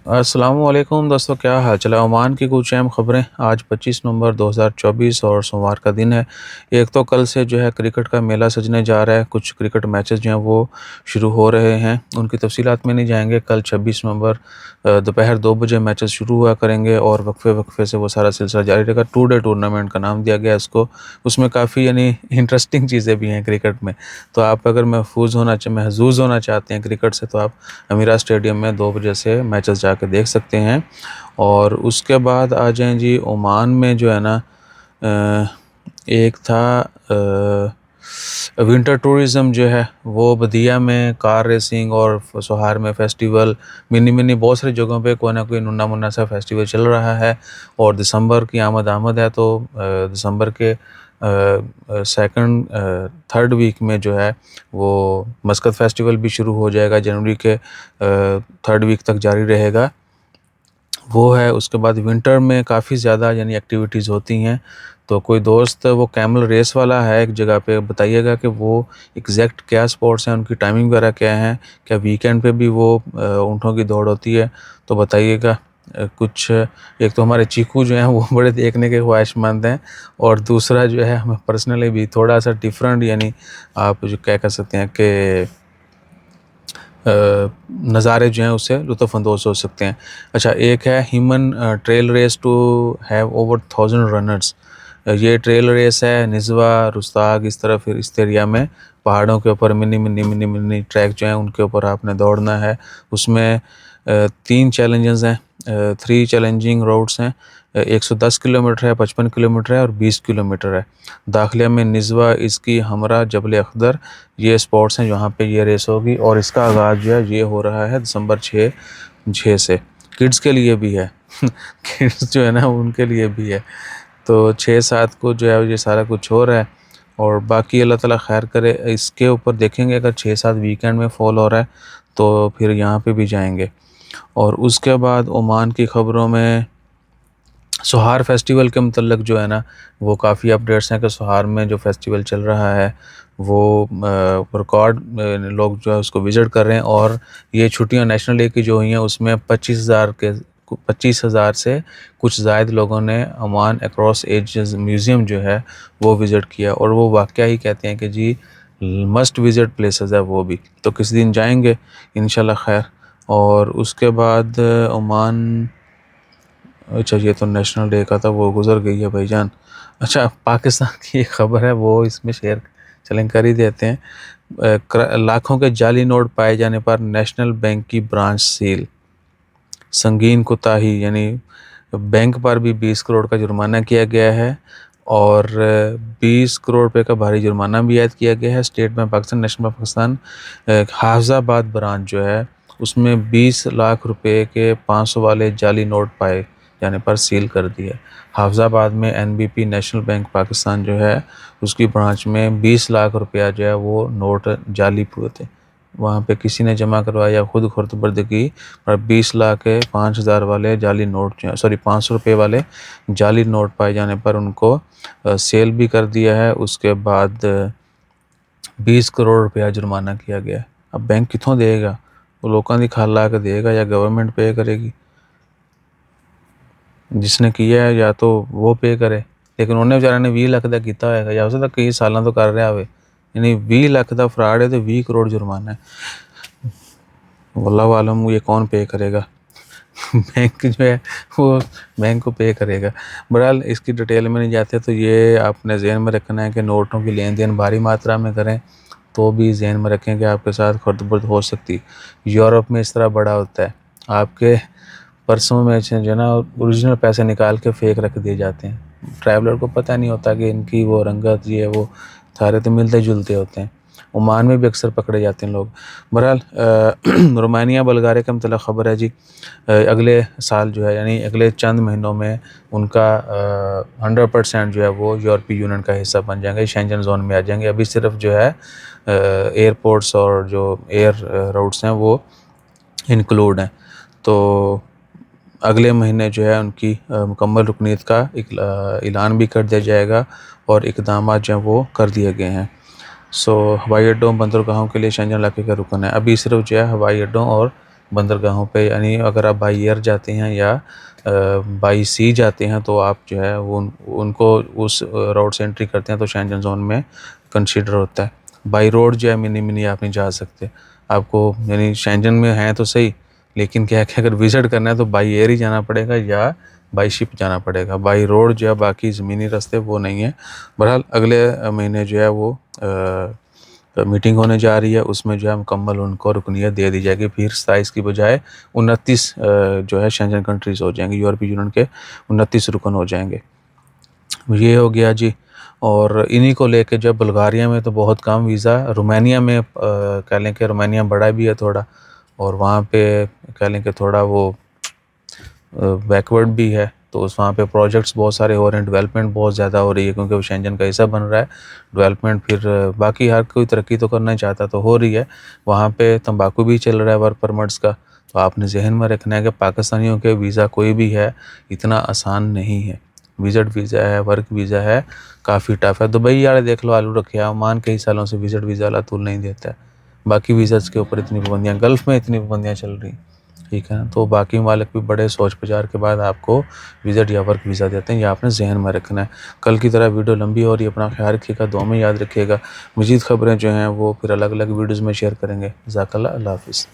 अस्सलामुअलैकुम दोस्तों, क्या हाल चाल है। ओमान की कुछ अहम ख़बरें। आज 25 नवंबर 2024 और सोमवार का दिन है। एक तो कल से जो है क्रिकेट का मेला सजने जा रहा है। कुछ क्रिकेट मैचेस जो हैं वो शुरू हो रहे हैं, उनकी तफसीलात में नहीं जाएंगे। कल 26 नवंबर दोपहर 2 बजे मैचेस शुरू हुआ करेंगे और वक्फे वक्फे से वो सारा सिलसिला जारी रहेगा। टू डे टूर्नामेंट का नाम दिया गया है इसको। उसमें काफ़ी यानी इंटरेस्टिंग चीज़ें भी हैं क्रिकेट में। तो आप अगर महजूज़ होना चाहते हैं क्रिकेट से, तो आप अमीरा स्टेडियम में 2 बजे से मैचेस जाके देख सकते हैं। और उसके बाद आ जाएं जी ओमान में जो है ना, एक था विंटर टूरिज़्म जो है वो बदिया में कार रेसिंग और सोहार में फेस्टिवल, मिनी मिनी बहुत सारी जगहों पे कोई ना कोई नुन्ना मुन्ना सा फेस्टिवल चल रहा है। और दिसंबर की आमद है, तो दिसंबर के सेकंड थर्ड वीक में जो है वो मस्कत फेस्टिवल भी शुरू हो जाएगा। जनवरी के थर्ड वीक तक जारी रहेगा वो है। उसके बाद विंटर में काफ़ी ज़्यादा यानी एक्टिविटीज़ होती हैं। तो कोई दोस्त वो कैमल रेस वाला है एक जगह पे, बताइएगा कि वो एग्जैक्ट क्या स्पोर्ट्स हैं, उनकी टाइमिंग वगैरह क्या है, क्या वीकेंड पे भी वो ऊँटों की दौड़ होती है, तो बताइएगा। कुछ एक तो हमारे चीकू जो हैं वो बड़े देखने के ख्वाहिशमंद हैं, और दूसरा जो है हमें पर्सनली भी थोड़ा सा डिफरेंट यानी आप जो क्या कह सकते हैं कि नज़ारे जो हैं उससे लुत्फ़अंदोज़ हो सकते हैं। अच्छा, एक है human trail race to have over 1000 runners. ये ट्रेल रेस है निज़वा, रुस्ताग, इस तरह फिर इस एरिया में पहाड़ों के ऊपर mini mini mini mini track जो हैं उनके ऊपर आपने दौड़ना है। उसमें 3 चैलेंजेस हैं, 3 चैलेंजिंग रोड्स हैं। 110 किलोमीटर है, 55 किलोमीटर है और 20 किलोमीटर है। दाखिले में निज़वा, इसकी हमरा, जबल अख्दर, ये स्पॉट्स हैं जहाँ पे ये रेस होगी। और इसका आगाज़ जो है ये हो रहा है दिसंबर 6 से। किड्स के लिए भी है किड्स जो है ना उनके लिए भी है। तो 6-7 को जो है ये सारा कुछ हो रहा है। और बाकी अल्लाह ताला खैर करे, इसके ऊपर देखेंगे अगर 6-7 वीकेंड में फॉल हो रहा है तो फिर यहाँ पे भी जाएंगे। और उसके बाद ओमान की ख़बरों में सोहार फेस्टिवल के मतलब जो है ना वो काफ़ी अपडेट्स हैं कि सोहार में जो फेस्टिवल चल रहा है वो रिकॉर्ड लोग जो है उसको विज़िट कर रहे हैं। और ये छुट्टियां नेशनल डे की जो हुई हैं उसमें 25,000 से कुछ ज़ायद लोगों ने ओमान अक्रॉस एजेस म्यूज़ियम जो है वो विज़िट किया। और वो वाक़या ही कहते हैं कि जी मस्ट विज़िट प्लेसेस है वो भी। तो किसी दिन जाएंगे इंशाल्लाह खैर। और उसके बाद ओमान, अच्छा ये तो नेशनल डे का था, वो गुज़र गई है भाईजान। अच्छा, पाकिस्तान की एक ख़बर है वो इसमें शेयर चलें कर ही देते हैं। लाखों के जाली नोट पाए जाने पर नेशनल बैंक की ब्रांच सील। संगीन कोताही यानी बैंक पर भी 20 करोड़ का जुर्माना किया गया है। और 20 करोड़ रुपए का भारी जुर्माना भी ऐड किया गया है। State bank Pakistan, national bank Pakistan Hafizabad branch जो है उसमें 20 लाख रुपए के 500 वाले जाली नोट पाए जाने पर सील कर दिया। हाफजाबाद में एनबीपी नेशनल बैंक पाकिस्तान जो है उसकी ब्रांच में 20 लाख रुपया जो है वो नोट जाली हुए थे। वहाँ पे किसी ने जमा करवाया या खुद खुर्दबर्द की, और 20 लाख के 5,000 वाले जाली नोट जो है, सॉरी 500 रुपये वाले जाली नोट पाए जाने पर उनको सेल भी कर दिया है। उसके बाद 20 करोड़ रुपया जुर्माना किया गया है। अब बैंक कितों देगा? वो लोगों की खाल ला के देगा या गवर्नमेंट पे करेगी? जिसने किया है या तो वो पे करे, लेकिन उन्हें बेचारे ने 20 लाख का किया होगा या हो सकता कई सालों तो कर रहा हो। यानी 20 लाख का फ्रॉड है तो 20 करोड़ जुर्माना है। वल्लाह आलम ये कौन पे करेगा बैंक जो है वो बैंक को पे करेगा। बहरहाल इसकी डिटेल में नहीं जाते, तो ये आपने जहन में रखना है कि नोटों की लेन देन भारी मात्रा में करें तो भी जहन में रखें कि आपके साथ खुर्द-बुर्द हो सकती। यूरोप में इस तरह बड़ा होता है, आपके पर्सों में जो है ना ओरिजिनल पैसे निकाल के फेक रख दिए जाते हैं। ट्रैवलर को पता नहीं होता कि इनकी वो रंगत ये वो सारे तो मिलते जुलते होते हैं। ओमान में भी अक्सर पकड़े जाते हैं लोग। बहरहाल रोमानिया बल्गारिया का मतलब ख़बर है जी, अगले साल जो है यानी अगले चंद महीनों में उनका 100% जो है वो यूरोपीय यूनियन का हिस्सा बन जाएंगे, शेंजन जोन में आ जाएंगे। अभी सिर्फ जो है एयरपोर्ट्स और जो एयर रूट्स हैं वो इंक्लूड हैं। तो अगले महीने जो है उनकी मुकम्मल रुकनीत का ऐलान भी कर दिया जाएगा और इक़दाम जो हैं वो कर दिए गए हैं। सो हवाई अड्डों बंदरगाहों के लिए शेंजन इलाके का रुकन है। अभी सिर्फ जो है हवाई अड्डों और बंदरगाहों पे, यानी अगर आप बाई एयर जाते हैं या बाई सी जाते हैं तो आप जो है वो उनको उस रोड से एंट्री करते हैं तो शेंजन जोन में कंसीडर होता है। बाई रोड जो है मिनी आप नहीं जा सकते, आपको यानी शेंजन में हैं तो सही, लेकिन क्या है कि अगर विज़िट करना है तो बाई एयर ही जाना पड़ेगा या बाई शिप जाना पड़ेगा। बाई रोड जो है बाकी ज़मीनी रास्ते वो नहीं है। बहरहाल अगले महीने जो है वो मीटिंग होने जा रही है, उसमें जो है मुकम्मल उनको रुकनीत दे दी जाएगी। फिर 27 की बजाय 29 जो है शेंजन कंट्रीज़ हो जाएंगी, यूरोपीय यूनियन के 29 रुकन हो जाएंगे। ये हो गया जी। और इन्हीं को लेके जब बुल्गारिया में तो बहुत कम वीज़ा, रोमानिया में कह लें कि रोमानिया बड़ा भी है थोड़ा, और वहाँ पे कह लें कि थोड़ा वो बैकवर्ड भी है, तो उस वहाँ पे प्रोजेक्ट्स बहुत सारे हो रहे हैं, डेवलपमेंट बहुत ज़्यादा हो रही है क्योंकि वो शेंजन का हिस्सा बन रहा है। डेवलपमेंट फिर बाकी हर कोई तरक्की तो करना चाहता तो हो रही है। वहाँ पे तंबाकू भी चल रहा है वर्क परमिट्स का, तो आपने जहन में रखना है कि पाकिस्तानियों के वीज़ा कोई भी है इतना आसान नहीं है। विज़िट वीज़ा है, वर्क वीज़ा है, काफ़ी टफ है। दुबई वाले देख लो आलू रखे हैं, ओमान कई सालों से विज़िट वीज़ा वाला तूल नहीं देता है। बाकी वीज़ाज़ के ऊपर इतनी पाबंदियाँ, गल्फ़ में इतनी पाबंदियाँ चल रही, ठीक है ना। तो बाकी मालिक भी बड़े सोच विचार के बाद आपको विज़िट या वर्क वीज़ा देते हैं, ये आपने जहन में रखना है। कल की तरह वीडियो लंबी हो रही है, अपना ख्याल रखिएगा, दुआ में याद रखिएगा। मज़ीद ख़बरें जो हैं वो फिर अलग अलग वीडियोज़ में शेयर करेंगे। जज़ाकल्लाह, अल्लाह हाफ़िज़।